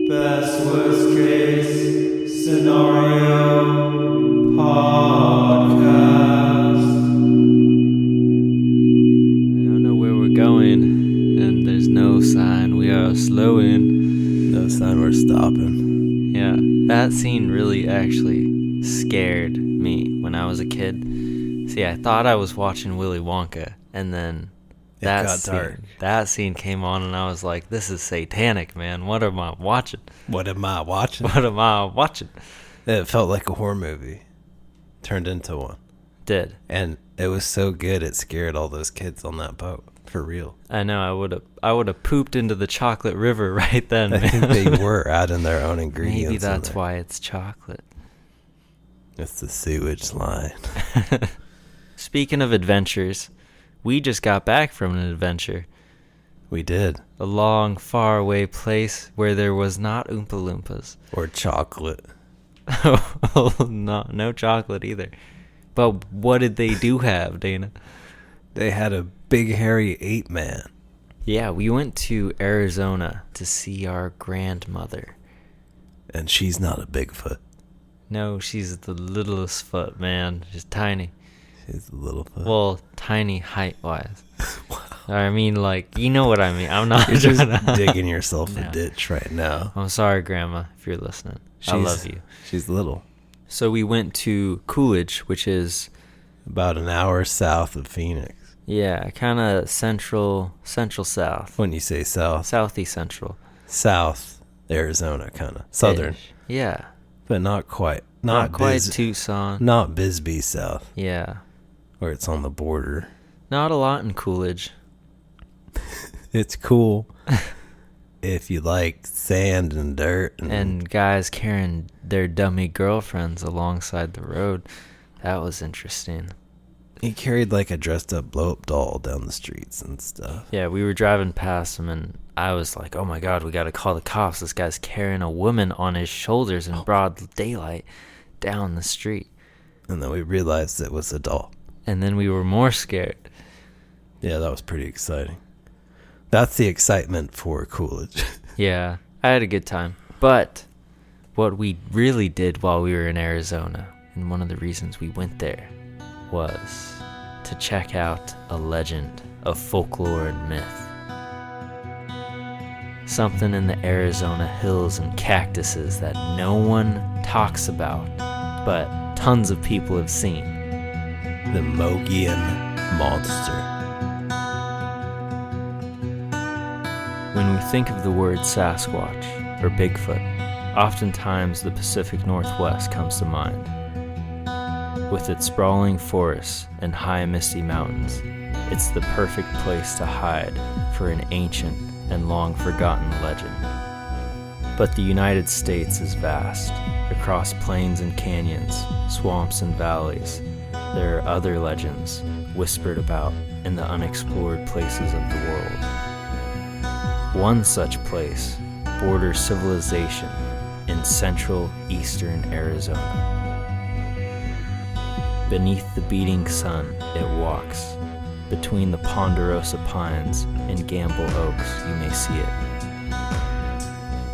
Best worst case scenario podcast. I don't know where we're going, and there's no sign we are slowing. No sign we're stopping. Yeah, that scene really actually scared me when I was a kid. See, I thought I was watching Willy Wonka, and then that scene came on, and I was like, this is satanic, man. What am I watching? What am I watching? It felt like a horror movie. Turned into one. Did. And it was so good it scared all those kids on that boat. For real. I know, I would have pooped into the chocolate river right then, man. I think they were adding their own ingredients. Maybe that's why it's chocolate. It's the sewage line. Speaking of adventures, we just got back from an adventure. We did. A long, far away place where there was not Oompa Loompas. Or chocolate. No chocolate either. But what did they do have, Dana? They had a big hairy ape man. Yeah, we went to Arizona to see our grandmother. And she's not a Bigfoot. No, she's the littlest foot, man. She's tiny. She's a little foot. Well, tiny height-wise. Wow. I mean, like, you know what I mean. I'm not You're just digging yourself a ditch right now. I'm sorry, Grandma, if you're listening. I love you. She's little. So we went to Coolidge, which is about an hour south of Phoenix. Yeah, kind of central south. When you say south. Southeast central. South Arizona, kind of. Southern. Ish. Yeah. But not quite. Not quite Tucson. Not Bisbee South. Yeah. Where it's on the border. Not a lot in Coolidge. It's cool if you like sand and dirt. And guys carrying their dummy girlfriends alongside the road. That was interesting. He carried like a dressed up blow up doll down the streets and stuff. Yeah, we were driving past him and I was like, oh my God, we got to call the cops. This guy's carrying a woman on his shoulders in broad daylight down the street. And then we realized it was a doll. And then we were more scared. Yeah, that was pretty exciting. That's the excitement for Coolidge. Yeah, I had a good time. But what we really did while we were in Arizona, and one of the reasons we went there, was to check out a legend of folklore and myth. Something in the Arizona hills and cactuses that no one talks about, but tons of people have seen. The Mogollon Monster. When we think of the word Sasquatch or Bigfoot, oftentimes the Pacific Northwest comes to mind. With its sprawling forests and high misty mountains, it's the perfect place to hide for an ancient and long forgotten legend. But the United States is vast. Across plains and canyons, swamps and valleys, there are other legends whispered about in the unexplored places of the world. One such place borders civilization in central eastern Arizona. Beneath the beating sun, it walks. Between the ponderosa pines and gamble oaks, you may see it.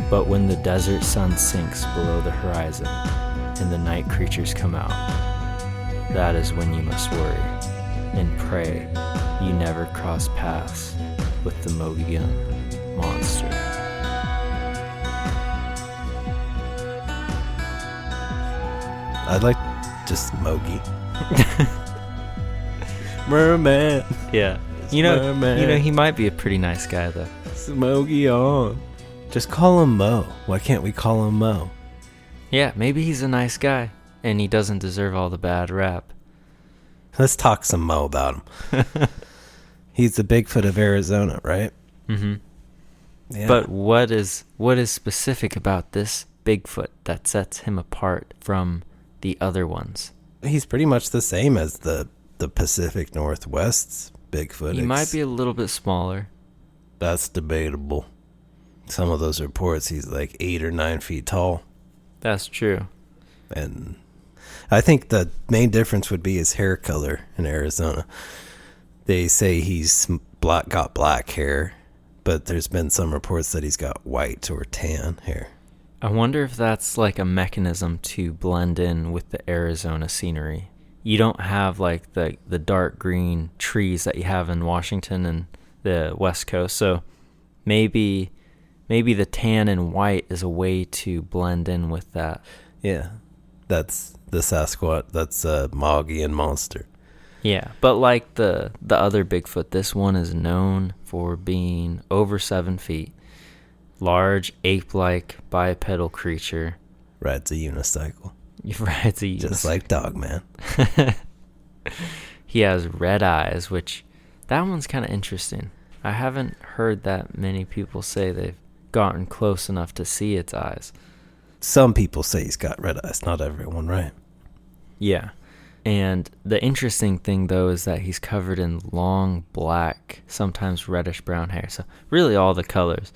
But when the desert sun sinks below the horizon and the night creatures come out, that is when you must worry and pray you never cross paths with the Mogollon Monster. I'd like just Moggy. Merman. Yeah. You know, he might be a pretty nice guy, though. Smokey on. Just call him Mo. Why can't we call him Mo? Yeah, maybe he's a nice guy, and he doesn't deserve all the bad rap. Let's talk some Mo about him. He's the Bigfoot of Arizona, right? Mm-hmm. Yeah. But what is specific about this Bigfoot that sets him apart from the other ones? He's pretty much the same as the Pacific Northwest's Bigfoot. He might be a little bit smaller. That's debatable. Some of those reports, he's like 8 or 9 feet tall. That's true. And I think the main difference would be his hair color in Arizona. They say he's got black hair, but there's been some reports that he's got white or tan hair. I wonder if that's like a mechanism to blend in with the Arizona scenery. You don't have like the dark green trees that you have in Washington and the West Coast. So maybe the tan and white is a way to blend in with that. Yeah, that's the Sasquatch. That's Mogollon Monster. Yeah, but like the other Bigfoot, this one is known for being over 7 feet, large ape-like bipedal creature. Rides a unicycle. Rides a unicycle. Just like Dogman. He has red eyes, which that one's kind of interesting. I haven't heard that many people say they've gotten close enough to see its eyes. Some people say he's got red eyes, not everyone, right? Yeah. And the interesting thing, though, is that he's covered in long black, sometimes reddish-brown hair. So really all the colors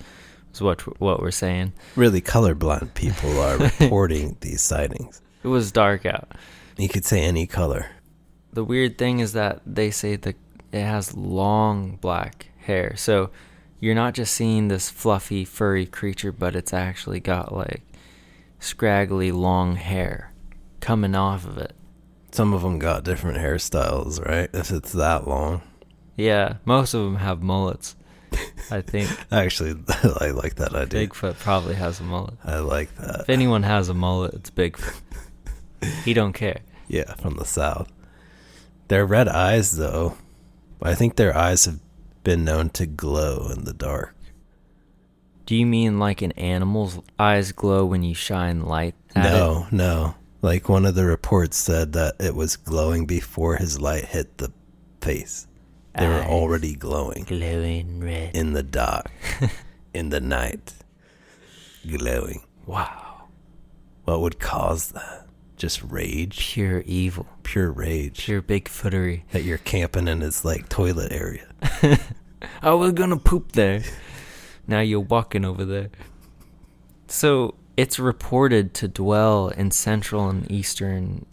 is what we're saying. Really colorblind people are reporting these sightings. It was dark out. You could say any color. The weird thing is that they say that it has long black hair. So you're not just seeing this fluffy, furry creature, but it's actually got, like, scraggly long hair coming off of it. Some of them got different hairstyles, right? If it's that long. Yeah, most of them have mullets, I think. Actually, I like that idea. Bigfoot probably has a mullet. I like that. If anyone has a mullet, it's Bigfoot. He don't care. Yeah, from the south. Their red eyes, though, I think their eyes have been known to glow in the dark. Do you mean like an animal's eyes glow when you shine light at it? No. Like one of the reports said that it was glowing before his light hit the face. They were already glowing. Glowing red. In the dark. In the night. Glowing. Wow. What would cause that? Just rage? Pure evil. Pure rage. Pure Bigfootery. That you're camping in his, like, toilet area. I was gonna poop there. Now you're walking over there. So it's reported to dwell in central and eastern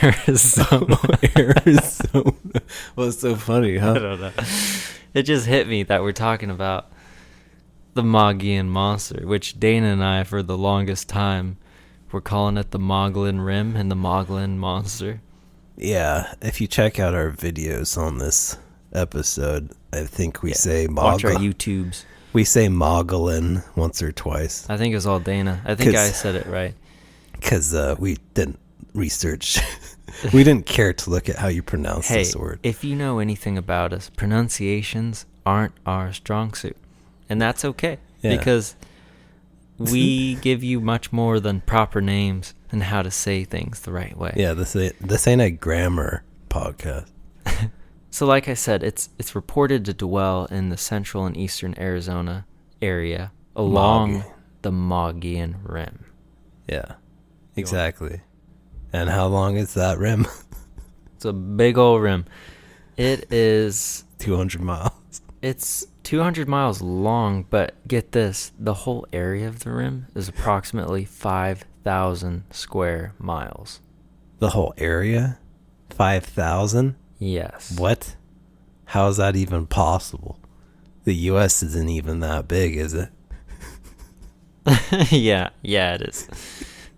Arizona. Arizona. What's so funny, huh? I don't know. It just hit me that we're talking about the Mogollon Monster, which Dana and I, for the longest time, were calling it the Mogollon Rim and the Mogollon Monster. Yeah, if you check out our videos on this episode, I think we say Watch our YouTubes. We say Mogollon once or twice. I think it was all Dana. I think I said it right. Because we didn't research. We didn't care to look at how you pronounce this word. If you know anything about us, pronunciations aren't our strong suit. And that's okay. Yeah. Because we give you much more than proper names and how to say things the right way. Yeah, this ain't a grammar podcast. So like I said, it's reported to dwell in the central and eastern Arizona area along the Mogollon Rim. Yeah, exactly. And how long is that rim? It's a big old rim. It is 200 miles. It's 200 miles long, but get this, the whole area of the rim is approximately 5,000 square miles. The whole area? 5,000? Yes. What? How is that even possible? The U.S. isn't even that big, is it? Yeah, it is.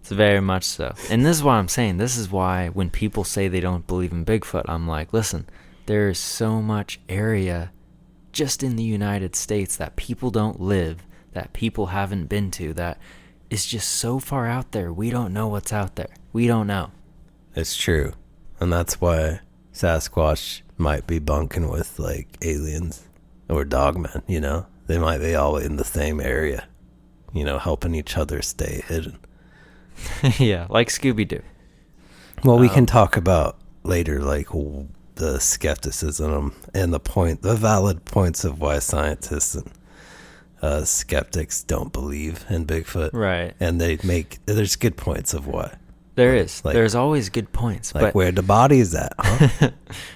It's very much so. And this is what I'm saying. This is why when people say they don't believe in Bigfoot, I'm like, listen, there is so much area just in the United States that people don't live, that people haven't been to, that is just so far out there. We don't know what's out there. We don't know. It's true. And that's why Sasquatch might be bunking with, like, aliens or dogmen, you know? They might be all in the same area, you know, helping each other stay hidden. Yeah, like Scooby-Doo. Well, we can talk about later, like, the skepticism and the valid points of why scientists and skeptics don't believe in Bigfoot. Right. And there's good points of why. There's always good points. Like, where the body's at, huh?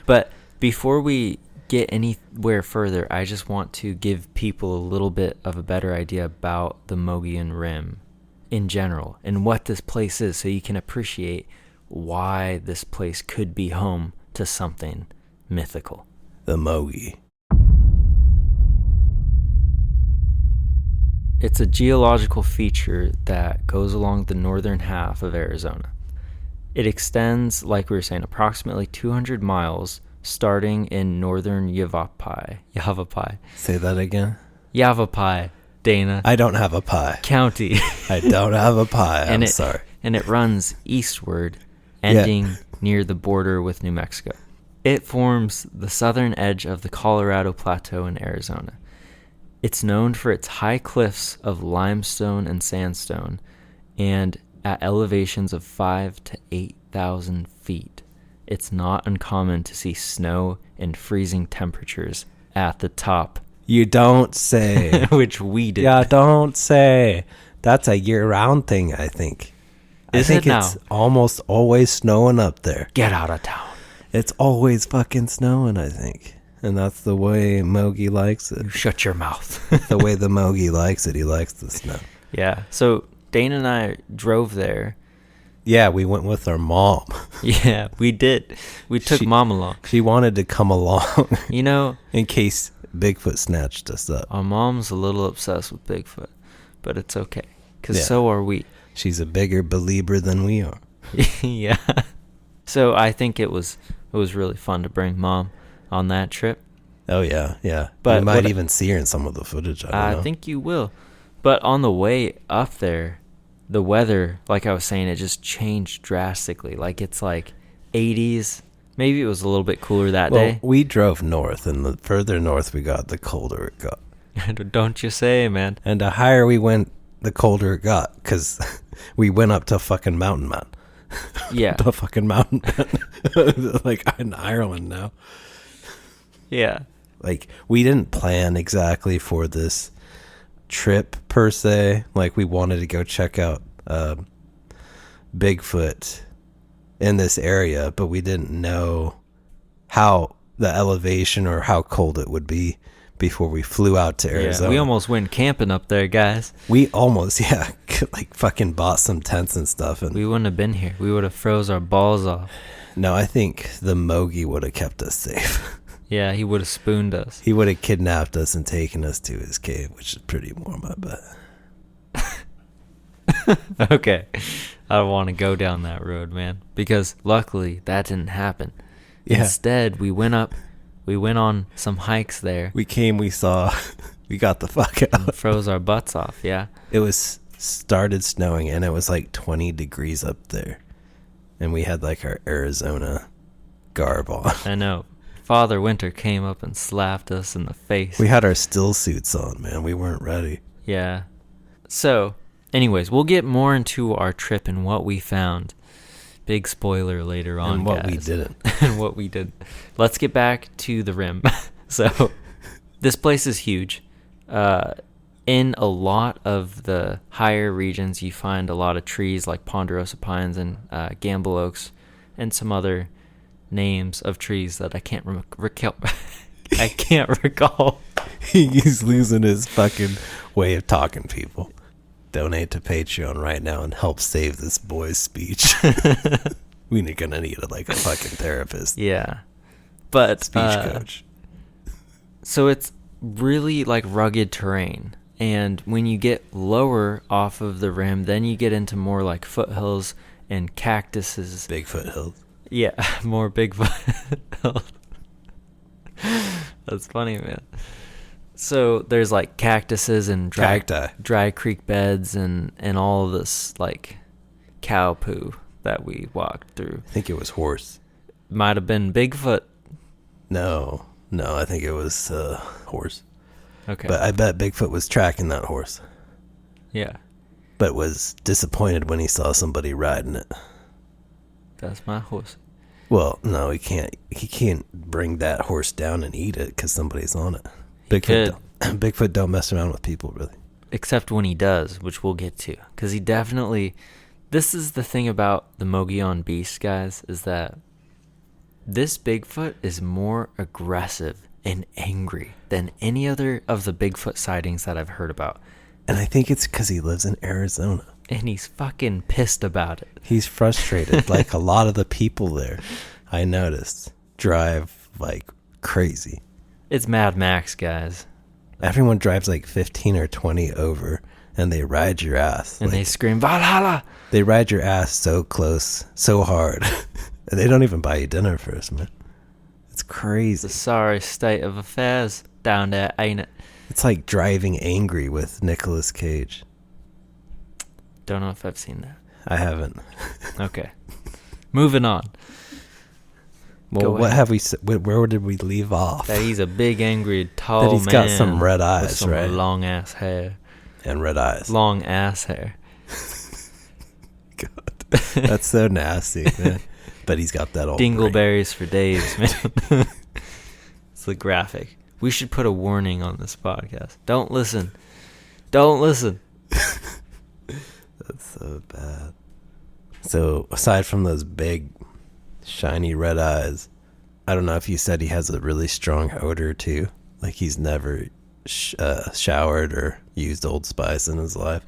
But before we get anywhere further, I just want to give people a little bit of a better idea about the Mogollon Rim in general and what this place is, so you can appreciate why this place could be home to something mythical. The Moggy. It's a geological feature that goes along the northern half of Arizona. It extends, like we were saying, approximately 200 miles, starting in northern Yavapai. Say that again. Yavapai, Dana. I don't have a pie. County. I don't have a pie. I'm sorry. And it runs eastward, ending near the border with New Mexico. It forms the southern edge of the Colorado Plateau in Arizona. It's known for its high cliffs of limestone and sandstone, and at elevations of 5,000 to 8,000 feet, it's not uncommon to see snow and freezing temperatures at the top. You don't say. Which we did. Yeah, don't say. That's a year-round thing, I think. I think it's almost always snowing up there. Get out of town. It's always fucking snowing, I think. And that's the way Moggy likes it. Shut your mouth. The way the Moggy likes it, he likes the snow. Yeah. So Dana and I drove there. Yeah, we went with our mom. Yeah, we did. We took Mom along. She wanted to come along. You know, in case Bigfoot snatched us up. Our mom's a little obsessed with Bigfoot, but it's okay, because so are we. She's a bigger believer than we are. Yeah. So I think it was really fun to bring Mom on that trip. Oh, yeah, yeah. But you might even see her in some of the footage. I don't know. Think you will. But on the way up there, the weather, like I was saying, it just changed drastically. Like, it's like 80s. Maybe it was a little bit cooler that day. We drove north, and the further north we got, the colder it got. Don't you say, man. And the higher we went, the colder it got, because we went up to fucking Mountain Man. Yeah. The fucking Mountain Man. Like, in Ireland now. Yeah. Like, we didn't plan exactly for this trip, per se. Like, we wanted to go check out Bigfoot in this area, but we didn't know how the elevation or how cold it would be before we flew out to Arizona. Yeah, we almost went camping up there, guys. We almost, like fucking bought some tents and stuff. And we wouldn't have been here. We would have froze our balls off. No, I think the Moggy would have kept us safe. Yeah, he would have spooned us. He would have kidnapped us and taken us to his cave, which is pretty warm, I bet. Okay. I don't want to go down that road, man. Because luckily, that didn't happen. Yeah. Instead, we went on some hikes there. We saw, we got the fuck out. And froze our butts off, yeah. It started snowing, and it was like 20 degrees up there. And we had like our Arizona garb on. I know. Father Winter came up and slapped us in the face. We had our still suits on, man. We weren't ready. Yeah. So, anyways, we'll get more into our trip and what we found. Big spoiler later on, and what guys. we didn't. And what we did. Let's get back to the Rim. So, this place is huge. In a lot of the higher regions, you find a lot of trees like ponderosa pines and gamble oaks and some other names of trees that I can't recall. I can't recall. He's losing his fucking way of talking, people. Donate to Patreon right now and help save this boy's speech. We're gonna need a fucking therapist. Yeah, but speech coach. So it's really like rugged terrain, and when you get lower off of the Rim, then you get into more like foothills and cactuses. Bigfoot hills. Yeah, more Bigfoot hills. That's funny, man. So there's like cactuses and dry creek beds and all of this like cow poo that we walked through. I think it was horse. Might have been Bigfoot. No, I think it was horse. Okay. But I bet Bigfoot was tracking that horse. Yeah. But was disappointed when he saw somebody riding it. That's my horse. Well, no, he can't bring that horse down and eat it because somebody's on it. Bigfoot don't mess around with people, really. Except when he does, which we'll get to. Because he definitely... This is the thing about the Mogollon beast, guys, is that this Bigfoot is more aggressive and angry than any other of the Bigfoot sightings that I've heard about. And I think it's because he lives in Arizona. And he's fucking pissed about it. He's frustrated. Like a lot of the people there, I noticed, drive like crazy. It's Mad Max, guys. Everyone drives like 15 or 20 over, and they ride your ass. And like, they scream, Valhalla! They ride your ass so close, so hard. And they don't even buy you dinner first, man. It's crazy. The sorry state of affairs down there, ain't it? It's like Driving Angry with Nicolas Cage. Don't know if I've seen that. I haven't. Okay. Moving on. Well, what have we? Where did we leave off? That he's a big, angry, tall man. That he's got man some red eyes, with some right? long ass hair. And red eyes. Long ass hair. God, that's so nasty, man. But he's got that old dingleberries for days, man. It's the graphic. We should put a warning on this podcast. Don't listen. Don't listen. That's so bad. So aside from those big, shiny red eyes, I don't know if you said he has a really strong odor too. Like he's never showered or used Old Spice in his life.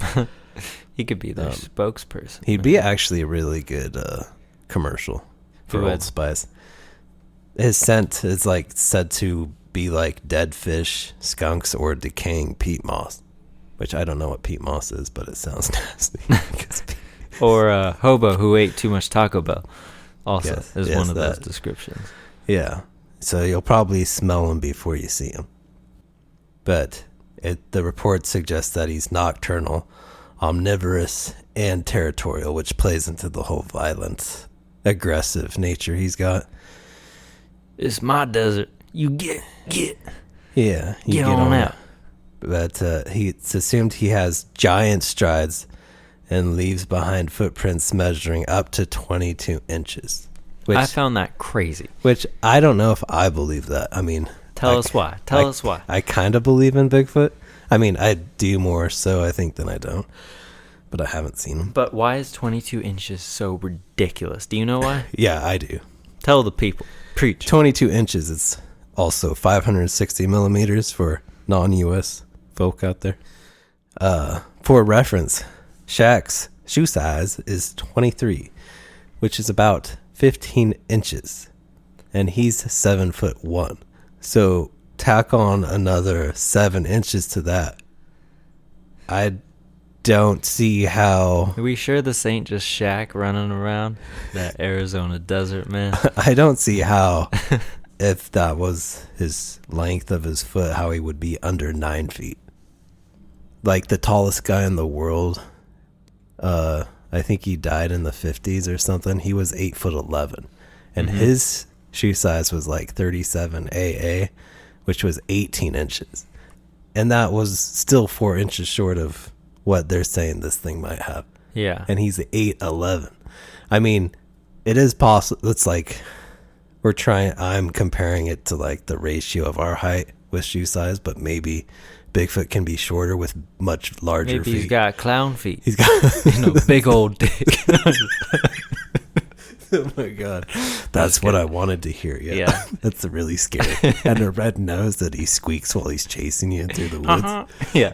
He could be their spokesperson. He'd be actually a really good commercial for Old Spice. His scent is like said to be like dead fish, skunks, or decaying peat moss, which I don't know what peat moss is, but it sounds nasty. Or a hobo who ate too much Taco Bell also is one of that. those descriptions. Yeah. So you'll probably smell him before you see him. But the report suggests that he's nocturnal, omnivorous, and territorial, which plays into the whole violent, aggressive nature he's got. It's my desert. You get. Yeah. You get on out. But it's assumed he has giant strides and leaves behind footprints measuring up to 22 inches. I found that crazy. Which I don't know if I believe that. I mean... Tell us why. Tell us why. I kind of believe in Bigfoot. I mean, I do more so, I think, than I don't. But I haven't seen him. But why is 22 inches so ridiculous? Do you know why? Yeah, I do. Tell the people. Preach. 22 inches. It's also 560 millimeters for non-U.S. folk out there. For reference, Shaq's shoe size is 23, which is about 15 inches. And he's 7'1". So tack on another 7 inches to that. I don't see how... Are we sure this ain't just Shaq running around that Arizona desert, man? I don't see how, if that was his length of his foot, how he would be under 9 feet. Like the tallest guy in the world, I think he died in the 50s or something. He was 8'11", and his shoe size was like 37 AA, which was 18 inches. And that was still 4 inches short of what they're saying this thing might have. Yeah. And he's 8'11". I mean, it is possible. It's like I'm comparing it to like the ratio of our height with shoe size, but maybe Bigfoot can be shorter with much larger feet. Maybe he's got clown feet. He's got big old dick. Oh my God. That's what I wanted to hear. Yeah. That's really scary. And a red nose that he squeaks while he's chasing you through the woods. Yeah.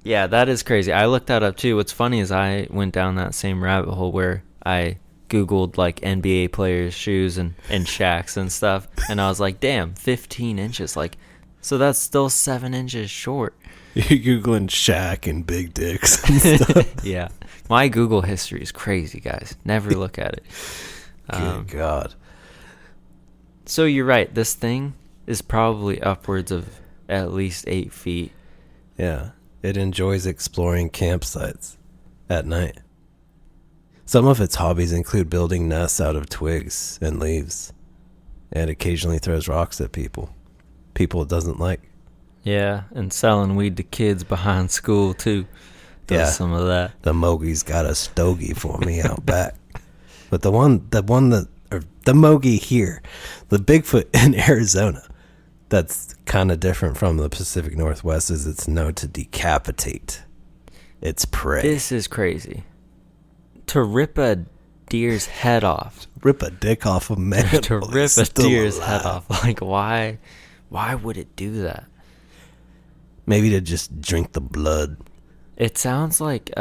Yeah, that is crazy. I looked that up too. What's funny is I went down that same rabbit hole where I Googled like NBA players' shoes and Shaq's and stuff. And I was like, damn, 15 inches. Like, so that's still 7 inches short. You're Googling Shaq and big dicks and stuff. Yeah. My Google history is crazy, guys. Never look at it. Good God. So you're right. This thing is probably upwards of at least 8 feet. Yeah. It enjoys exploring campsites at night. Some of its hobbies include building nests out of twigs and leaves, and occasionally throws rocks at people it doesn't like. Yeah, and selling weed to kids behind school too. Does some of that. The Moggy's got a stogie for me out back. But the Moggy here, the Bigfoot in Arizona, that's kind of different from the Pacific Northwest, is it's known to decapitate its prey. This is crazy. To rip a deer's head off. Rip a dick off a man. To rip a deer's head off. Like, why would it do that? Maybe to just drink the blood. It sounds like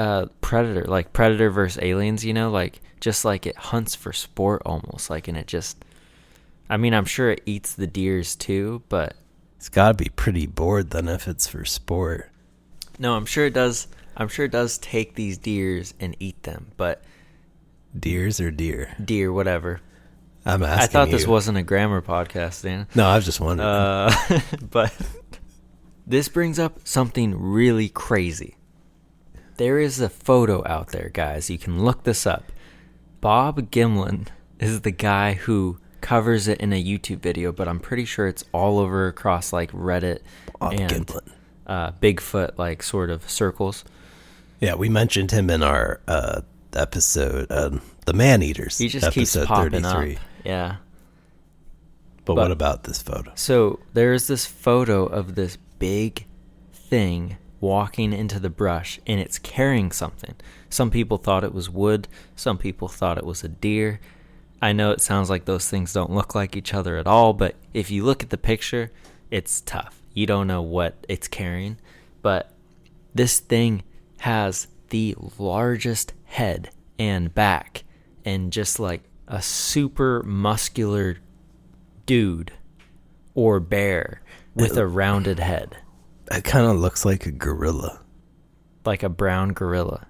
Predator, like Predator versus Aliens, like just like it hunts for sport almost, like, and it just, I mean, I'm sure it eats the deers too, but It's got to be pretty bored then if it's for sport. No, I'm sure it does. I'm sure it does take these deers and eat them, but Deers or deer? deer, whatever. I'm asking I thought you. this wasn't a grammar podcast, Dan. No, I was just wondering. But this brings up something really crazy. There is a photo out there, guys. You can look this up. Bob Gimlin is the guy who covers it in a YouTube video, but I'm pretty sure it's all over across like Reddit Bob and Gimlin. Bigfoot like sort of circles. Yeah, we mentioned him in our episode, the Man-Eaters. He just keeps episode popping 33. up. Yeah. But what about this photo? So there's this photo of this big thing walking into the brush, and it's carrying something. Some people thought it was wood. Some people thought it was a deer. I know it sounds like those things don't look like each other at all, but if you look at the picture, it's tough. You don't know what it's carrying, but this thing has the largest head and back and just like a super muscular dude or bear with a rounded head. It kind of looks like a gorilla. Like a brown gorilla.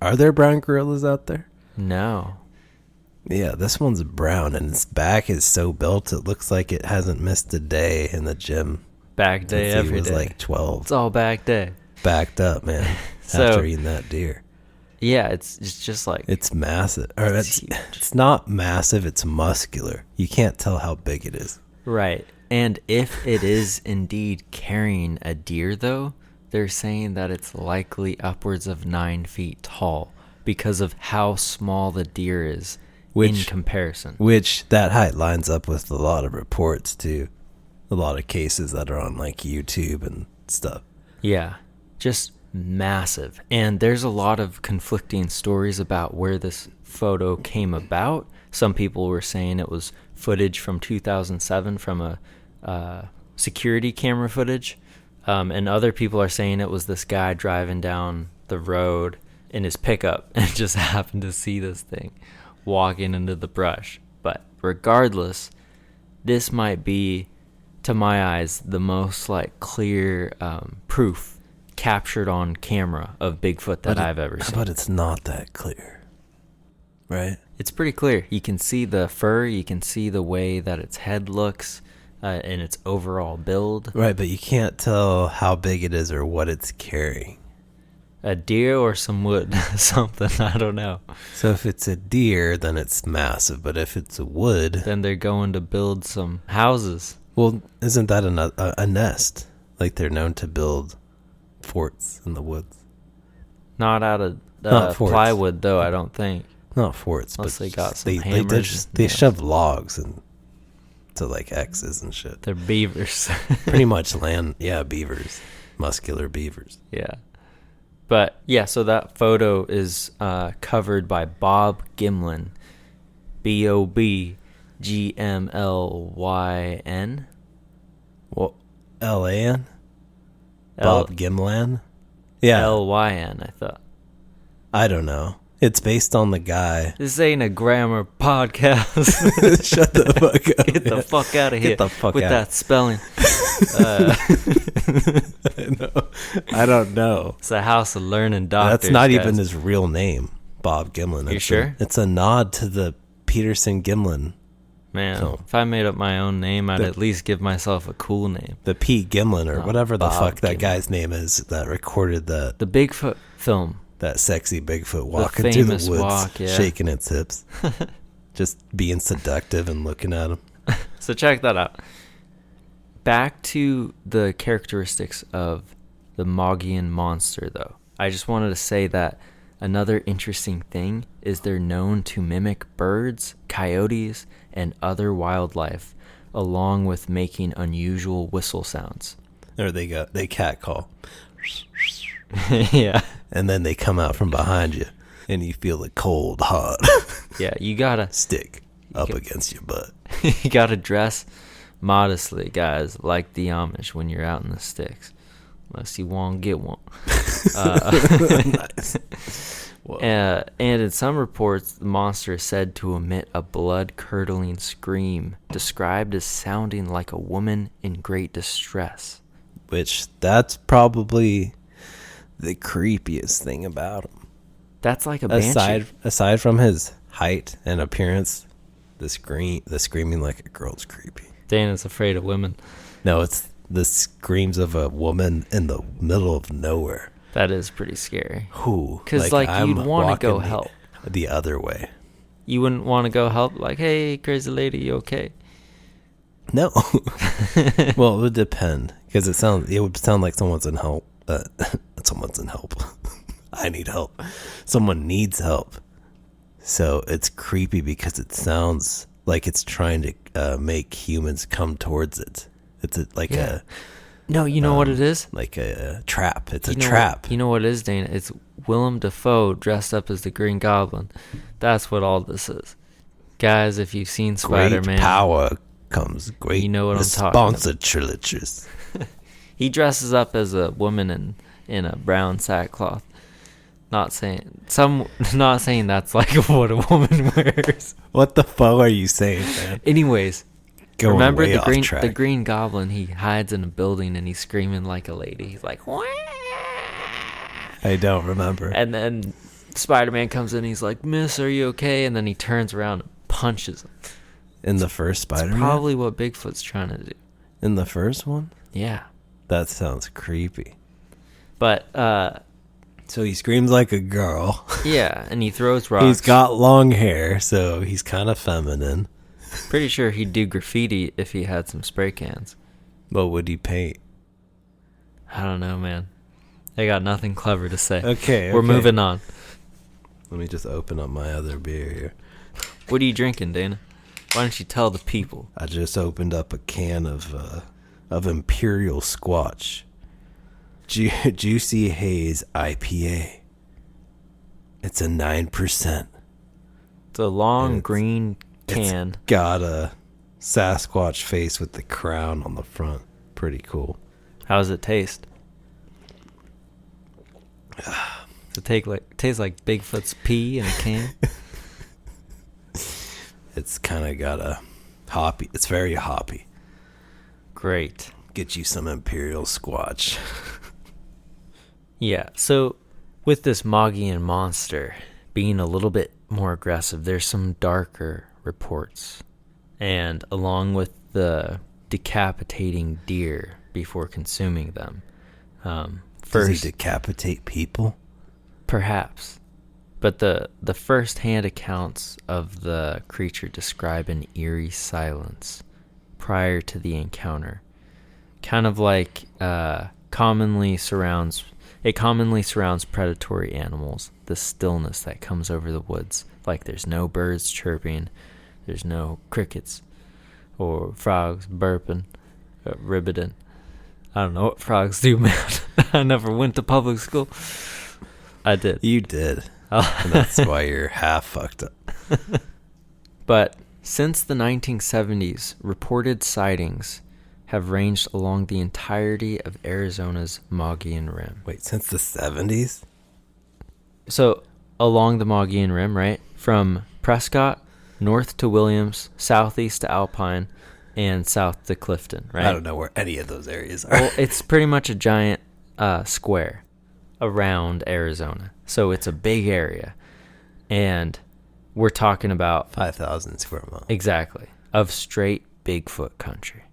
Are there brown gorillas out there? No. Yeah, this one's brown, and its back is so built it looks like it hasn't missed a day in the gym. Back day Since he every was day. like 12. It's all back day. Backed up, man. So- after eating that deer. Yeah, it's just like It's massive. Or It's it's huge. not massive, it's muscular. You can't tell how big it is. right. And if it is indeed carrying a deer, though, they're saying that it's likely upwards of 9 feet tall because of how small the deer is in comparison. Which that height lines up with a lot of reports too. A lot of cases that are on like YouTube and stuff. Yeah, just massive. And there's a lot of conflicting stories about where this photo came about. Some people were saying it was footage from 2007 from a security camera footage. And other people are saying it was this guy driving down the road in his pickup and just happened to see this thing walking into the brush. But regardless, this might be, to my eyes, the most like clear proof captured on camera of Bigfoot that I've ever seen. But it's not that clear, right? It's pretty clear. You can see the fur, you can see the way that its head looks and its overall build. Right, but you can't tell how big it is or what it's carrying. A deer or some wood, something, I don't know. So if it's a deer, then it's massive. But if it's a wood, Then they're going to build some houses. well, isn't that a nest? Like they're known to build forts in the woods. Not out of Not forts. plywood, though, I don't think. Not forts, Unless but they got some they hammers. they Yeah. shove logs and to like X's and shit. They're beavers. Pretty much beavers, muscular beavers. Yeah. But, yeah, so that photo is covered by Bob Gimlin. Bobgmlyn. Well, L-A-N? Bob Gimlan? Yeah, Lyn, I thought. I don't know. It's based on the guy. This ain't a grammar podcast. Shut the fuck up. Get the fuck out of here. Get the fuck with out. that spelling. I don't know. It's a house of learning doctors. That's not guys. even his real name, Bob Gimlin. You sure? It's a nod to the Peterson Gimlin, Man, So- if I made up my own name, I'd at least give myself a cool name. the Pete Gimlin, or Oh, whatever the Bob fuck that Gimlin. guy's name is that recorded The Bigfoot film. that sexy Bigfoot walking through the famous woods, walk, yeah. shaking its hips, just being seductive and looking at him. So check that out. Back to the characteristics of the Mogollon Monster, though. I just wanted to say that another interesting thing is they're known to mimic birds, coyotes, and other wildlife, along with making unusual whistle sounds. Or they cat call, Yeah. and then they come out from behind you, and you feel the cold, hot Yeah, you gotta stick up against your butt. you gotta dress modestly, guys, like the Amish when you're out in the sticks. Unless you want to get one. Nice. Whoa. And in some reports, the monster is said to emit a blood-curdling scream, described as sounding like a woman in great distress. Which, that's probably the creepiest thing about him. That's like a banshee. Aside from his height and appearance, the screaming like a girl's creepy. Dana's afraid of women. No, it's the screams of a woman in the middle of nowhere. That is pretty scary. Who? Because, like, you'd want to go help. The other way. You wouldn't want to go help, like, hey, crazy lady, you okay? No. Well, it would depend. Because it would sound like someone's in help. Someone's in help. I need help. Someone needs help. So it's creepy because it sounds like it's trying to make humans come towards it. It's a No, you know what it is? Like a trap. It's a trap. You know what it is, Dana? It's Willem Dafoe dressed up as the Green Goblin. That's what all this is. Guys, if you've seen Spider-Man... Great power comes great you know what I'm talking about. responsibilities. He dresses up as a woman in a brown sackcloth. Not saying that's like what a woman wears. What the fuck are you saying, man? Anyways... Going remember the Green Goblin? He hides in a building and he's screaming like a lady. He's like, wah! I don't remember. And then Spider-Man comes in and he's like, Miss, are you okay? And then he turns around and punches him. In the first Spider-Man? Probably what Bigfoot's trying to do. In the first one? Yeah. That sounds creepy. But, so he screams like a girl. Yeah, and he throws rocks. He's got long hair, so he's kind of feminine. Pretty sure he'd do graffiti if he had some spray cans. What would he paint? I don't know, man. I got nothing clever to say. Okay. We're moving on. Let me just open up my other beer here. What are you drinking, Dana? Why don't you tell the people? I just opened up a can of Imperial Squatch. Juicy Haze IPA. It's a 9%. It's a long green can. It's got a Sasquatch face with the crown on the front. Pretty cool. How does it taste? Does it taste like Bigfoot's pee in a can? It's kind of got a hoppy. It's very hoppy. Great. Get you some Imperial Squatch. Yeah, so with this Mogollon Monster being a little bit more aggressive, there's some darker reports. And along with the decapitating deer before consuming them. Does he decapitate people? Perhaps. But the first-hand accounts of the creature describe an eerie silence prior to the encounter. Kind of like commonly surrounds predatory animals, the stillness that comes over the woods. Like there's no birds chirping, there's no crickets or frogs burping, ribbiting. I don't know what frogs do, man. I never went to public school. I did. You did. And that's why you're half fucked up. But since the 1970s, reported sightings have ranged along the entirety of Arizona's Mogollon Rim. Wait, since the 70s? So, along the Mogollon Rim, right? From Prescott, north to Williams, southeast to Alpine, and south to Clifton, right? I don't know where any of those areas are. Well, it's pretty much a giant square around Arizona. So it's a big area. And we're talking about 5,000 square miles. Exactly. Of straight Bigfoot country.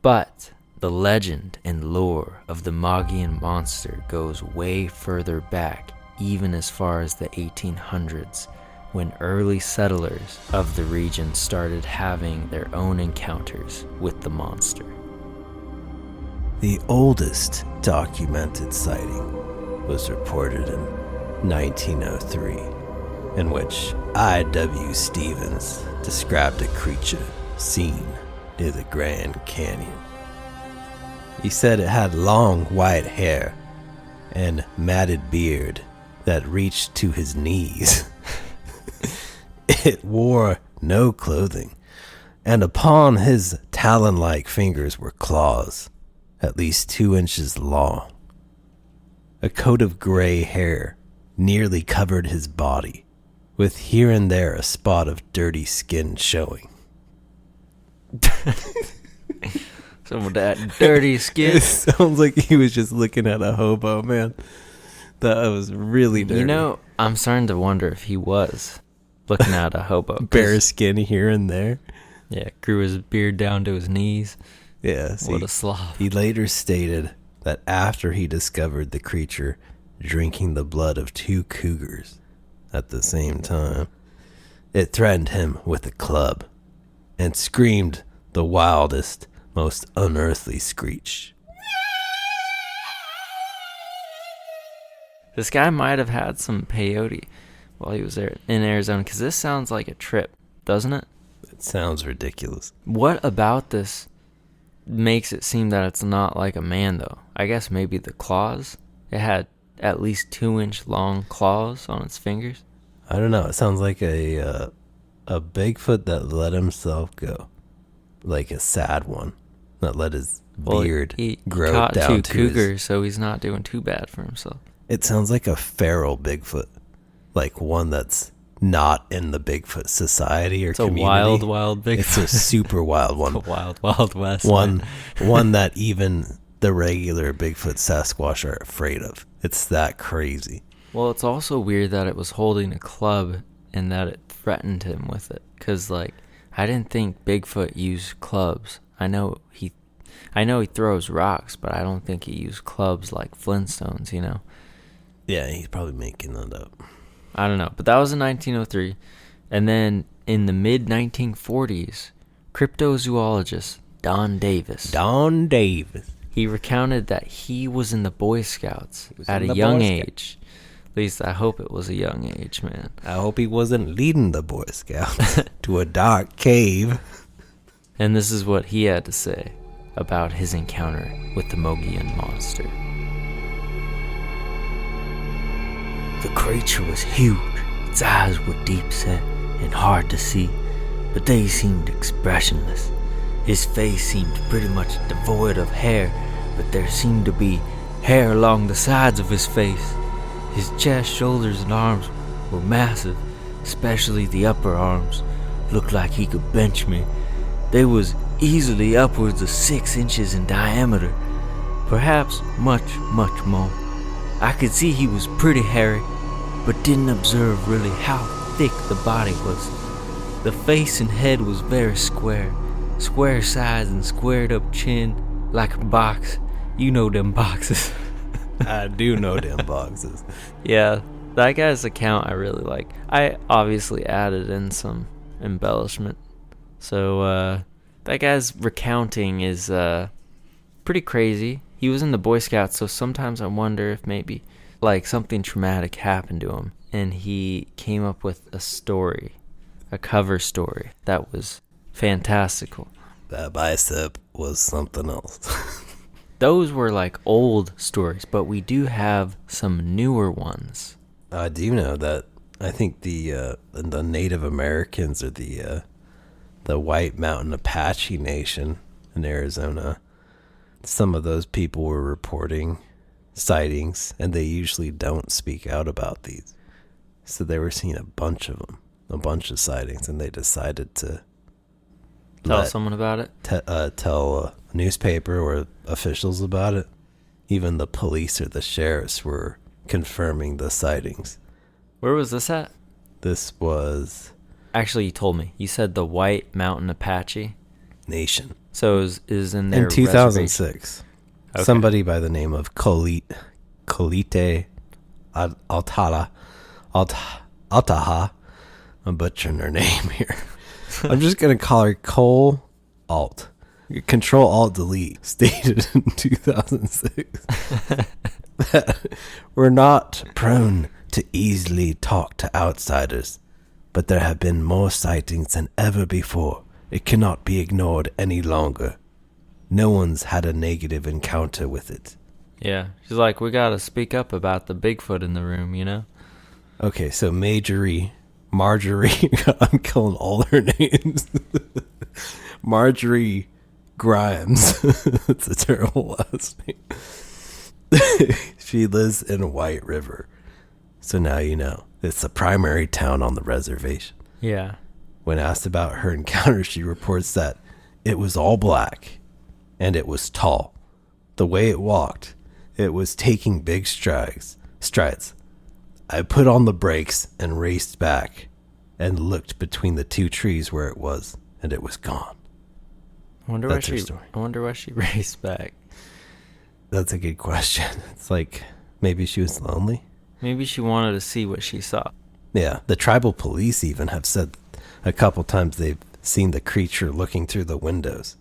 But the legend and lore of the Mogollon Monster goes way further back, even as far as the 1800s, when early settlers of the region started having their own encounters with the monster. The oldest documented sighting was reported in 1903, in which I.W. Stevens described a creature seen near the Grand Canyon. He said it had long white hair and matted beard that reached to his knees. It wore no clothing, and upon his talon-like fingers were claws, at least 2 inches long. A coat of gray hair nearly covered his body, with here and there a spot of dirty skin showing. Some of that dirty skin. It sounds like he was just looking at a hobo, man. That was really dirty. You know, I'm starting to wonder if he was looking at a hobo. Bare skin here and there. Yeah, grew his beard down to his knees. Yeah, see, what a slob. He later stated that after he discovered the creature drinking the blood of 2 cougars at the same time, it threatened him with a club and screamed the wildest, most unearthly screech. This guy might have had some peyote while he was there in Arizona, because this sounds like a trip, doesn't it? It sounds ridiculous. What about this makes it seem that it's not like a man, though? I guess maybe the claws. It had at least 2-inch long claws on its fingers. I don't know. It sounds like a Bigfoot that let himself go, like a sad one that let his beard grow caught down 2 to cougars, so he's not doing too bad for himself. It sounds like a feral Bigfoot, like one that's not in the Bigfoot society or community. It's a wild Bigfoot. It's a super wild one. It's a wild west one that even the regular Bigfoot Sasquatch are afraid of. It's that crazy. Well, it's also weird that it was holding a club and that it threatened him with it. Because, like, I didn't think Bigfoot used clubs. I know he throws rocks, but I don't think he used clubs like Flintstones, you know? Yeah, he's probably making that up. I don't know. But that was in 1903. And then in the mid-1940s, cryptozoologist Don Davis. He recounted that he was in the Boy Scouts at a young age. At least I hope it was a young age, man. I hope he wasn't leading the Boy Scouts to a dark cave. And this is what he had to say about his encounter with the Mogollon Monster. The creature was huge. Its eyes were deep set and hard to see, but they seemed expressionless. His face seemed pretty much devoid of hair, but there seemed to be hair along the sides of his face. His chest, shoulders, and arms were massive, especially the upper arms. Looked like he could bench me. They was easily upwards of 6 inches in diameter, perhaps much more. I could see he was pretty hairy, but didn't observe really how thick the body was. The face and head was very square sides and squared up chin, like a box. You know them boxes. I do know them boxes. Yeah, that guy's account I really like. I obviously added in some embellishment. So, that guy's recounting is pretty crazy. He was in the Boy Scouts, so sometimes I wonder if maybe like something traumatic happened to him and he came up with a story, a cover story that was fantastical. That bicep was something else. Those were like old stories, but we do have some newer ones. I do know that. I think the Native Americans or the White Mountain Apache Nation in Arizona, some of those people were reporting sightings, and they usually don't speak out about these. So they were seeing a bunch of them, a bunch of sightings, and they decided to tell someone about it. Tell a newspaper or officials about it. Even the police or the sheriffs were confirming the sightings. Where was this at? This was... Actually, you told me. You said the White Mountain Apache Nation. So is in their in 2006. Okay. Somebody by the name of Colite Altaha. I'm butchering her name here. I'm just going to call her Cole Alt. Control Alt Delete stated in 2006 that we're not prone to easily talk to outsiders, but there have been more sightings than ever before. It cannot be ignored any longer. No one's had a negative encounter with it. Yeah, she's like, we gotta speak up about the Bigfoot in the room, you know? Okay, so Marjorie, I'm killing all her names. Marjorie Grimes. It's a terrible last name. She lives in White River. So now you know. It's the primary town on the reservation. Yeah. When asked about her encounter, she reports that it was all black and it was tall. The way it walked, it was taking big strides. I put on the brakes and raced back and looked between the two trees where it was, and it was gone. I wonder why she raced back. That's a good question. It's like, maybe she was lonely? Maybe she wanted to see what she saw. Yeah, the tribal police even have said a couple times they've seen the creature looking through the windows.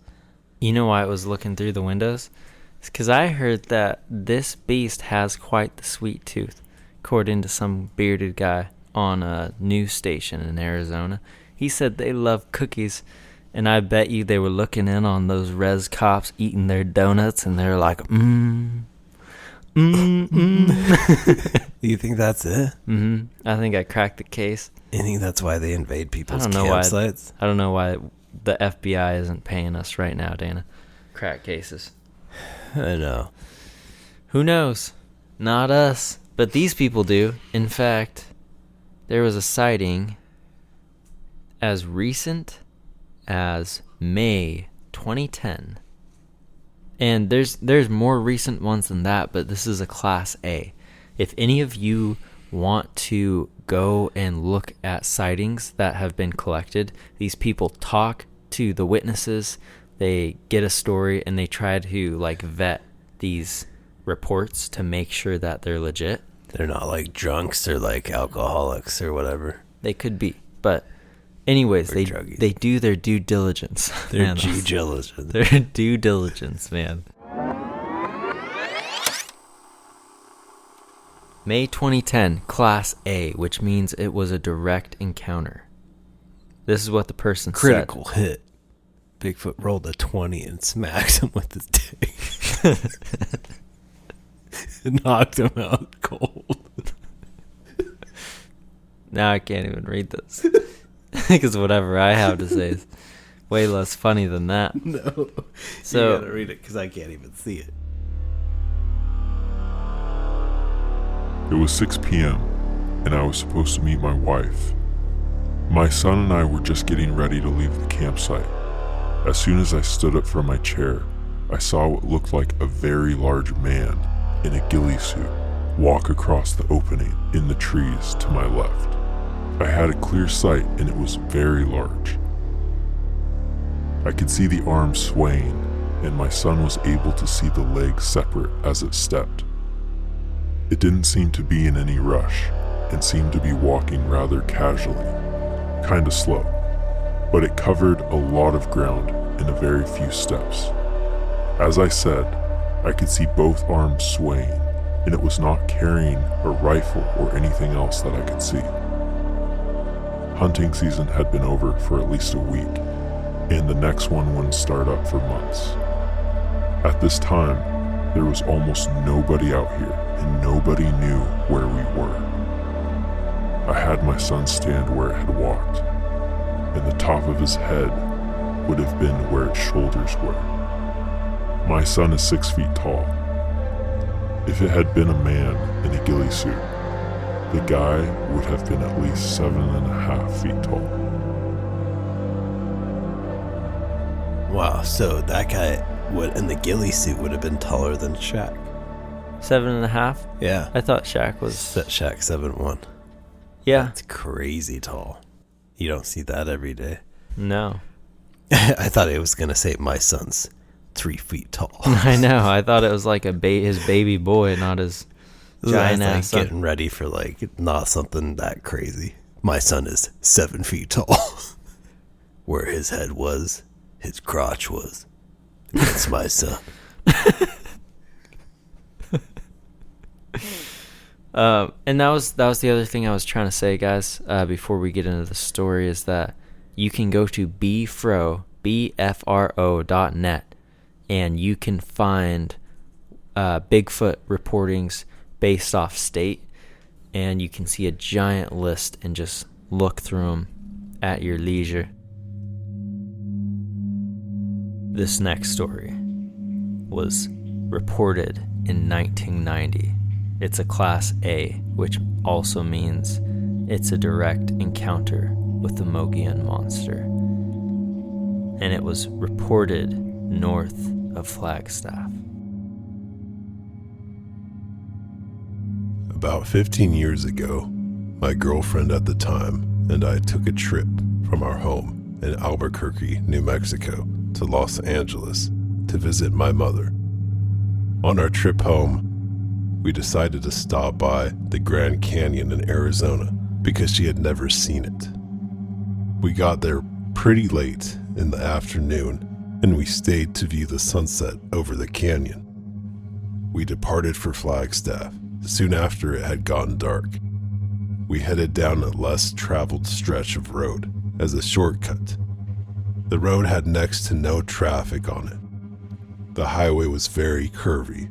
You know why it was looking through the windows? It's because I heard that this beast has quite the sweet tooth, according to some bearded guy on a news station in Arizona. He said they love cookies, and I bet you they were looking in on those res cops eating their donuts, and they're like, You think that's it? Mm-hmm. I think I cracked the case. You think that's why they invade people's campsites? I don't know why the FBI isn't paying us right now, Dana. Crack cases. I know. Who knows? Not us. But these people do. In fact, there was a sighting as recent as May 2010. And there's more recent ones than that, but this is a Class A. If any of you want to go and look at sightings that have been collected, these people talk to the witnesses, they get a story, and they try to like vet these reports to make sure that they're legit. They're not like drunks or like alcoholics or whatever. They could be, but anyways, they do their due diligence. Their due diligence. Their due diligence, man. May 2010, Class A, which means it was a direct encounter. This is what the person said. Critical hit. Bigfoot rolled a 20 and smacked him with his dick. It knocked him out cold. Now I can't even read this. Because whatever I have to say is way less funny than that. No. So, you gotta read it because I can't even see it. It was 6 p.m., and I was supposed to meet my wife. My son and I were just getting ready to leave the campsite. As soon as I stood up from my chair, I saw what looked like a very large man in a ghillie suit walk across the opening in the trees to my left. I had a clear sight, and it was very large. I could see the arms swaying, and my son was able to see the legs separate as it stepped. It didn't seem to be in any rush, and seemed to be walking rather casually, kinda slow, but it covered a lot of ground in a very few steps. As I said, I could see both arms swaying, and it was not carrying a rifle or anything else that I could see. Hunting season had been over for at least a week, and the next one wouldn't start up for months. At this time, there was almost nobody out here, and nobody knew where we were. I had my son stand where it had walked, and the top of his head would have been where its shoulders were. My son is 6 feet tall. If it had been a man in a ghillie suit, the guy would have been at least 7.5 feet tall. Wow, so that guy in the ghillie suit would have been taller than Shaq. 7.5? Yeah. I thought Shaq was... Shaq 7'1". Yeah. That's crazy tall. You don't see that every day. No. I thought it was going to say my son's 3 feet tall. I know. I thought it was like his baby boy, not his giant ass son. Getting ready for like not something that crazy. My son is 7 feet tall. Where his head was, his crotch was. That's my son. And that was the other thing I was trying to say, guys, before we get into the story, is that you can go to bfro.net, and you can find Bigfoot reportings based off state, and you can see a giant list and just look through them at your leisure. This next story was reported in 1990 It's a Class A, which also means it's a direct encounter with the Mogollon Monster. And it was reported north of Flagstaff. About 15 years ago, my girlfriend at the time and I took a trip from our home in Albuquerque, New Mexico, to Los Angeles to visit my mother. On our trip home, we decided to stop by the Grand Canyon in Arizona because she had never seen it. We got there pretty late in the afternoon, and we stayed to view the sunset over the canyon. We departed for Flagstaff soon after it had gotten dark. We headed down a less traveled stretch of road as a shortcut. The road had next to no traffic on it. The highway was very curvy,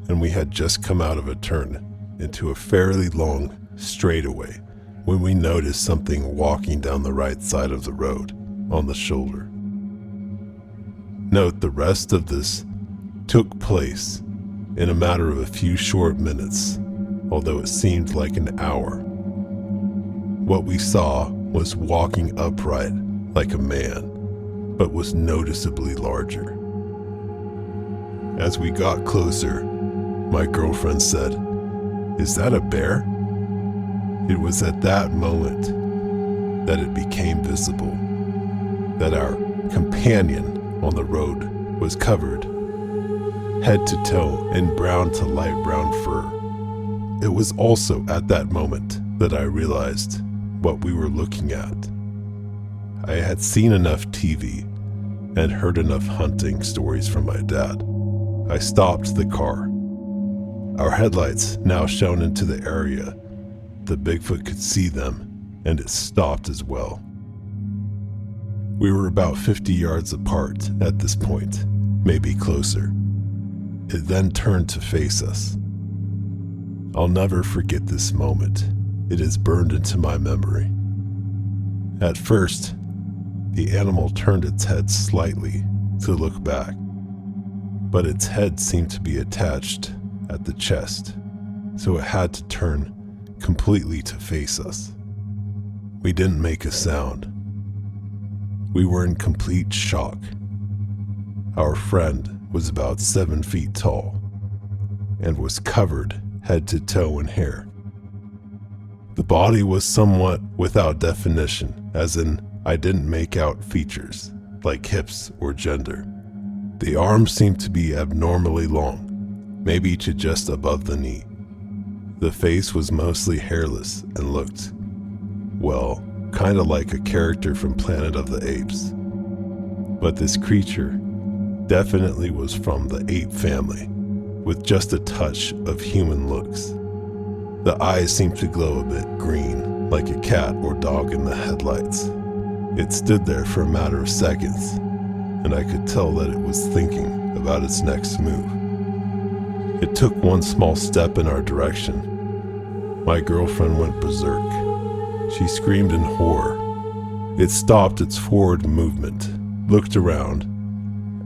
and we had just come out of a turn into a fairly long straightaway when we noticed something walking down the right side of the road on the shoulder. Note the rest of this took place in a matter of a few short minutes, although it seemed like an hour. What we saw was walking upright like a man, but was noticeably larger. As we got closer, my girlfriend said, "Is that a bear?" It was at that moment that it became visible that our companion on the road was covered head to toe in brown to light brown fur. It was also at that moment that I realized what we were looking at. I had seen enough TV and heard enough hunting stories from my dad. I stopped the car. Our headlights now shone into the area. The Bigfoot could see them, and it stopped as well. We were about 50 yards apart at this point, maybe closer. It then turned to face us. I'll never forget this moment. It is burned into my memory. At first, the animal turned its head slightly to look back, but its head seemed to be attached at the chest, so it had to turn completely to face us. We didn't make a sound. We were in complete shock. Our friend was about 7 feet tall and was covered head to toe in hair. The body was somewhat without definition, as in I didn't make out features like hips or gender. The arms seemed to be abnormally long, maybe to just above the knee. The face was mostly hairless and looked, well, kind of like a character from Planet of the Apes. But this creature definitely was from the ape family, with just a touch of human looks. The eyes seemed to glow a bit green, like a cat or dog in the headlights. It stood there for a matter of seconds, and I could tell that it was thinking about its next move. It took one small step in our direction. My girlfriend went berserk. She screamed in horror. It stopped its forward movement, looked around,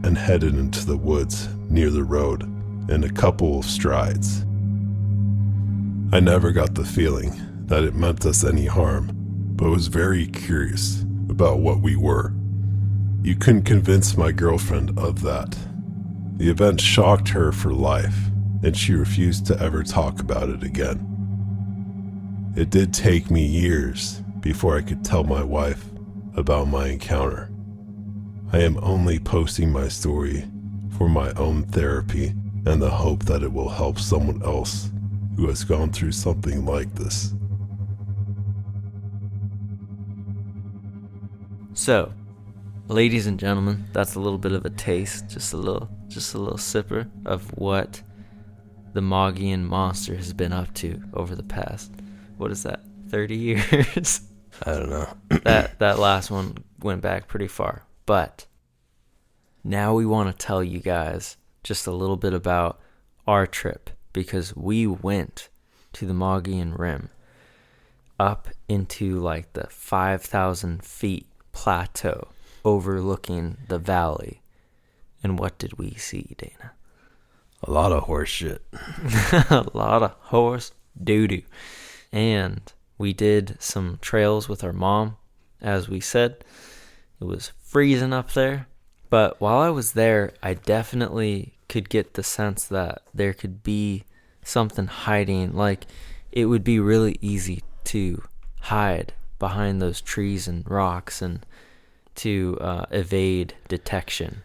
and headed into the woods near the road in a couple of strides. I never got the feeling that it meant us any harm, but was very curious about what we were. You couldn't convince my girlfriend of that. The event shocked her for life, and she refused to ever talk about it again. It did take me years before I could tell my wife about my encounter. I am only posting my story for my own therapy and the hope that it will help someone else who has gone through something like this. So, ladies and gentlemen, that's a little bit of a taste, just a little sipper of what the Mogollon Monster has been up to over the past, what is that, 30 years? I don't know. That last one went back pretty far. But now we want to tell you guys just a little bit about our trip, because we went to the Mogollon Rim, up into like the 5,000 feet plateau overlooking the valley. And what did we see, Dana? A lot of horse shit. A lot of horse doo-doo. And we did some trails with our mom, as we said. It was freezing up there. But while I was there, I definitely could get the sense that there could be something hiding. Like, it would be really easy to hide behind those trees and rocks and to evade detection.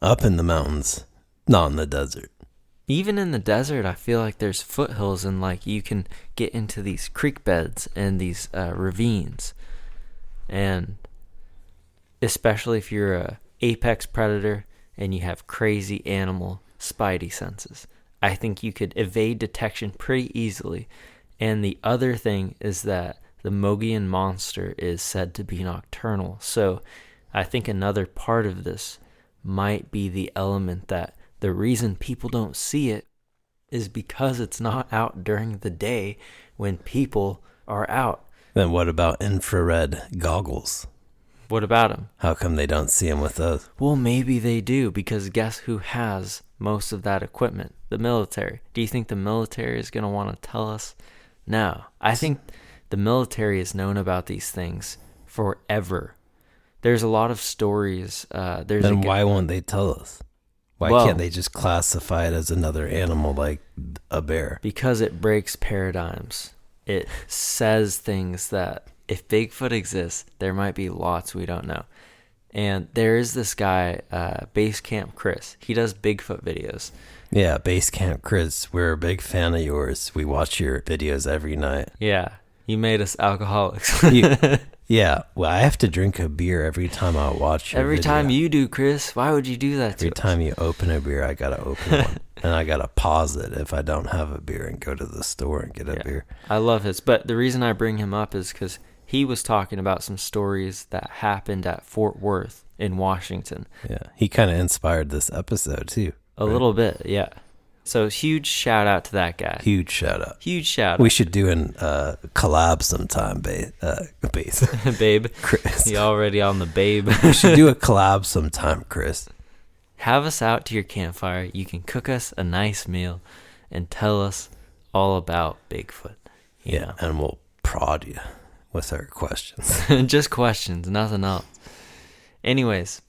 Up in the mountains, not in the desert. Even in the desert, I feel like there's foothills and like you can get into these creek beds and these ravines. And especially if you're a apex predator and you have crazy animal spidey senses, I think you could evade detection pretty easily. And the other thing is that the Mogollon Monster is said to be nocturnal. So I think another part of this might be the element that the reason people don't see it is because it's not out during the day when people are out. Then what about infrared goggles? What about them? How come they don't see them with those? Well, maybe they do, because guess who has most of that equipment? The military. Do you think the military is going to want to tell us? No. I think the military has known about these things forever. There's a lot of stories. Then why won't they tell us? Why can't they just classify it as another animal like a bear? Because it breaks paradigms. It says things that if Bigfoot exists, there might be lots we don't know. And there is this guy, Base Camp Chris. He does Bigfoot videos. Yeah, Base Camp Chris. We're a big fan of yours. We watch your videos every night. Yeah, you made us alcoholics. Yeah, well, I have to drink a beer every time I watch your Every video. time you do, Chris. Why would you do that to Every us? time you open a beer, I gotta open one. And I gotta pause it if I don't have a beer and go to the store and get a beer. I love his. But the reason I bring him up is because he was talking about some stories that happened at Fort Worth in Washington. Yeah, he kind of inspired this episode too. A little bit, yeah. So huge shout out to that guy. Huge shout out. Huge shout out. We should do a collab sometime, Base. Babe. Chris. You already on the babe. We should do a collab sometime, Chris. Have us out to your campfire. You can cook us a nice meal and tell us all about Bigfoot. Yeah, and we'll prod you with our questions. Just questions, nothing else. Anyways,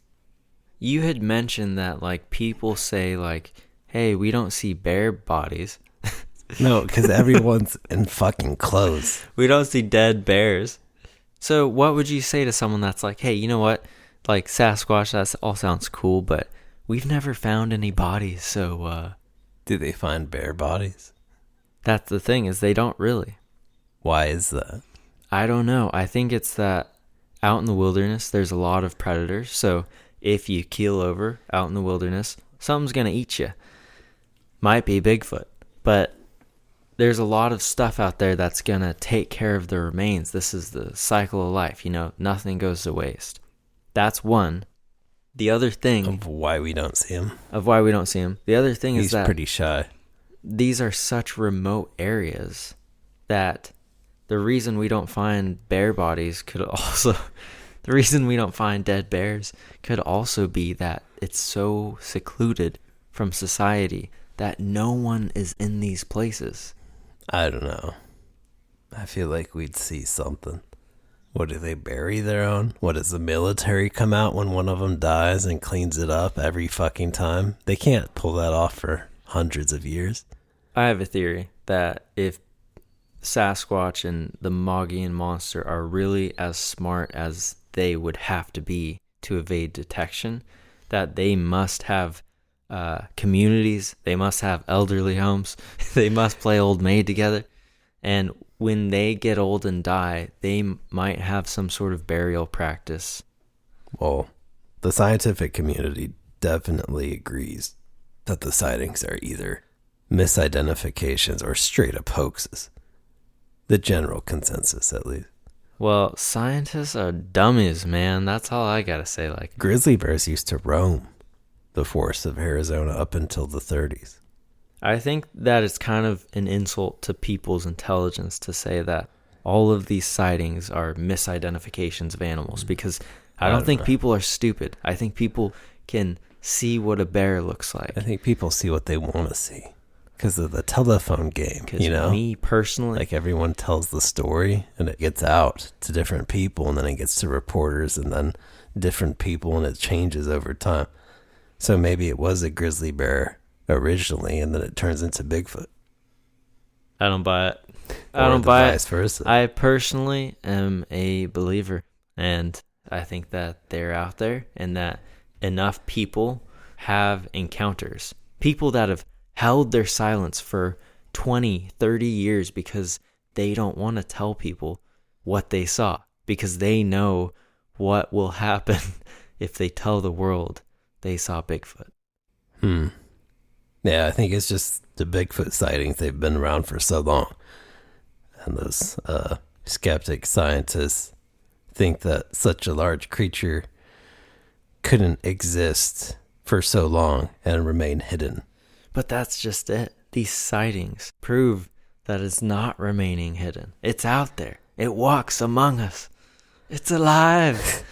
you had mentioned that like people say like, hey, we don't see bear bodies. No, because everyone's in fucking clothes. We don't see dead bears. So what would you say to someone that's like, hey, you know what? Like Sasquatch, that all sounds cool, but we've never found any bodies, so Do they find bear bodies? that's the thing, is they don't really. Why is that? I don't know. I think it's that out in the wilderness, there's a lot of predators. So if you keel over out in the wilderness, something's going to eat you. Might be Bigfoot, but there's a lot of stuff out there that's going to take care of the remains. This is the cycle of life, nothing goes to waste. That's one. The other thing Of why we don't see him. of why we don't see him. The other thing is He's that pretty shy. these are such remote areas that the reason we don't find bear bodies could also, the reason we don't find dead bears could also be that it's so secluded from society that no one is in these places. I don't know. I feel like we'd see something. What, do they bury their own? What, does the military come out when one of them dies and cleans it up every fucking time? They can't pull that off for hundreds of years. I have a theory that if Sasquatch and the Mogollon Monster are really as smart as they would have to be to evade detection, that they must have communities, they must have elderly homes, they must play old maid together, and when they get old and die, they might have some sort of burial practice. Well, the scientific community definitely agrees that the sightings are either misidentifications or straight up hoaxes. The general consensus, at least. Well, scientists are dummies, man. That's all I gotta say. Like, Grizzly bears used to roam the forests of Arizona up until the 30s. I think that it's kind of an insult to people's intelligence to say that all of these sightings are misidentifications of animals, because I don't think people are stupid. I think people can see what a bear looks like. I think people see what they want to see because of the telephone game, you know? Me personally, like everyone tells the story and it gets out to different people and then it gets to reporters and then different people and it changes over time. So maybe it was a grizzly bear originally and then it turns into Bigfoot. I don't buy it. I don't buy vice versa. I personally am a believer, and I think that they're out there and that enough people have encounters. People that have held their silence for 20, 30 years because they don't want to tell people what they saw, because they know what will happen if they tell the world they saw Bigfoot. Yeah, I think it's just the Bigfoot sightings. They've been around for so long. And those skeptic scientists think that such a large creature couldn't exist for so long and remain hidden. But that's just it. These sightings prove that it's not remaining hidden. It's out there. It walks among us. It's alive.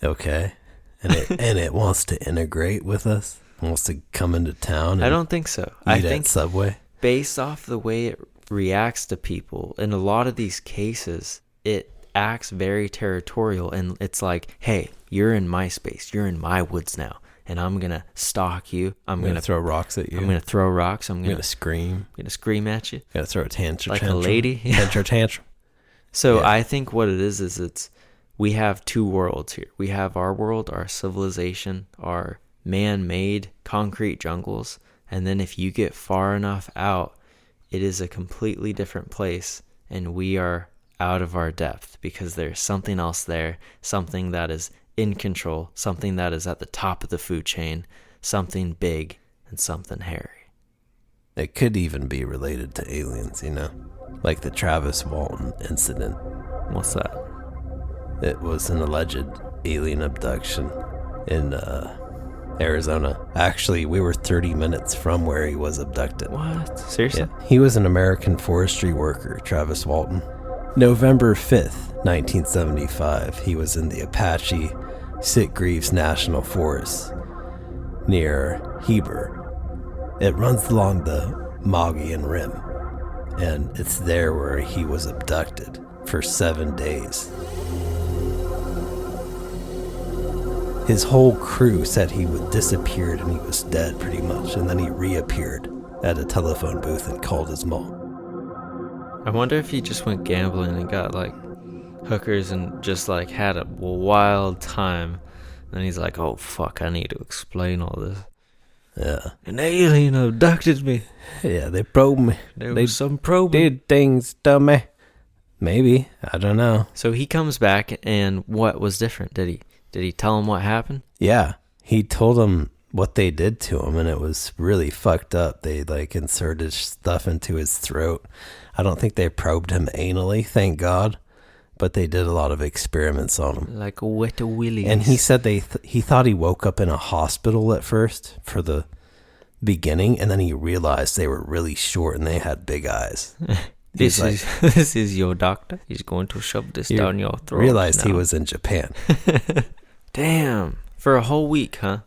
Okay. And it wants to integrate with us? Wants to come into town? I don't think so. I think Subway? Based off the way it reacts to people, in a lot of these cases, it acts very territorial, and it's like, hey, you're in my space. You're in my woods now. And I'm going to stalk you. I'm going to throw rocks at you. I'm going to throw rocks. I'm going to scream. I'm going to scream at you. Got to throw a tantrum. Like a lady. Tantrum. So yeah. I think what it is we have two worlds here. We have our world, our civilization, our man-made concrete jungles. And then if you get far enough out, it is a completely different place. And we are out of our depth because there's something else there, something that is in control, something that is at the top of the food chain, something big and something hairy. It could even be related to aliens, you know, like the Travis Walton incident. What's that? It was an alleged alien abduction in Arizona. Actually, we were 30 minutes from where he was abducted. What? Seriously? Yeah. He was an American forestry worker, Travis Walton. November 5th, 1975, he was in the Apache Sitgreaves National Forest near Heber. It runs along the Mogollon Rim, and it's there where he was abducted for 7 days. His whole crew said he disappeared and he was dead pretty much, and then he reappeared at a telephone booth and called his mom. I wonder if he just went gambling and got like hookers and just like had a wild time. And he's like, oh fuck, I need to explain all this. Yeah. An alien abducted me. Yeah, they probed me. There was some probing. Did things to me. Maybe. I don't know. So he comes back, and what was different? Did he tell him what happened? Yeah. He told him what they did to him, and it was really fucked up. They like inserted stuff into his throat. I don't think they probed him anally, thank God, but they did a lot of experiments on him. Like a wet willy. And he said he thought he woke up in a hospital at first for the beginning, and then he realized they were really short and they had big eyes. This is your doctor. He's going to shove this down your throat. Realized now. He was in Japan. Damn. For a whole week, huh?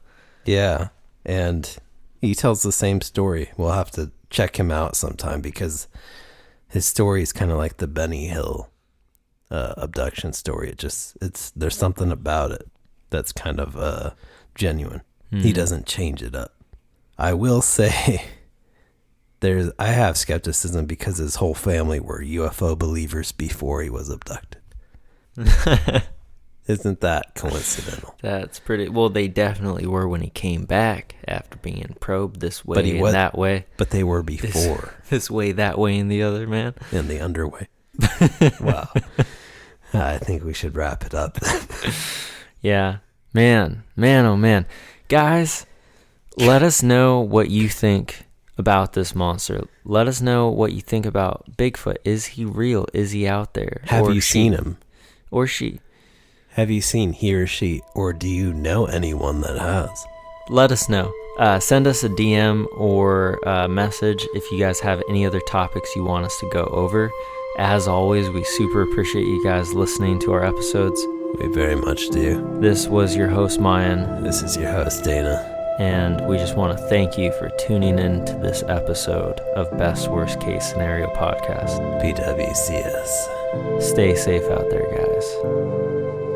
Yeah. And he tells the same story. We'll have to check him out sometime because his story is kind of like the Benny Hill abduction story. There's something about it that's kind of genuine. He doesn't change it up. I will say I have skepticism because his whole family were UFO believers before he was abducted. Isn't that coincidental? That's pretty... Well, they definitely were when he came back after being probed this way and that way. But they were before. This way, that way, and the other, man. In the underway. Wow. I think we should wrap it up then. Yeah. Man, oh man. Guys, let us know what you think about this monster. Let us know what you think about Bigfoot. Is he real? Is he out there? Have you seen him? Or she? Have you seen he or she, or do you know anyone that has? Let us know. Send us a DM or a message if you guys have any other topics you want us to go over. As always, we super appreciate you guys listening to our episodes. We very much do. This was your host, Mayan, This is your host, Dana. and we just want to thank you for tuning in to this episode of Best Worst Case Scenario Podcast. PWCS. Stay safe out there, guys.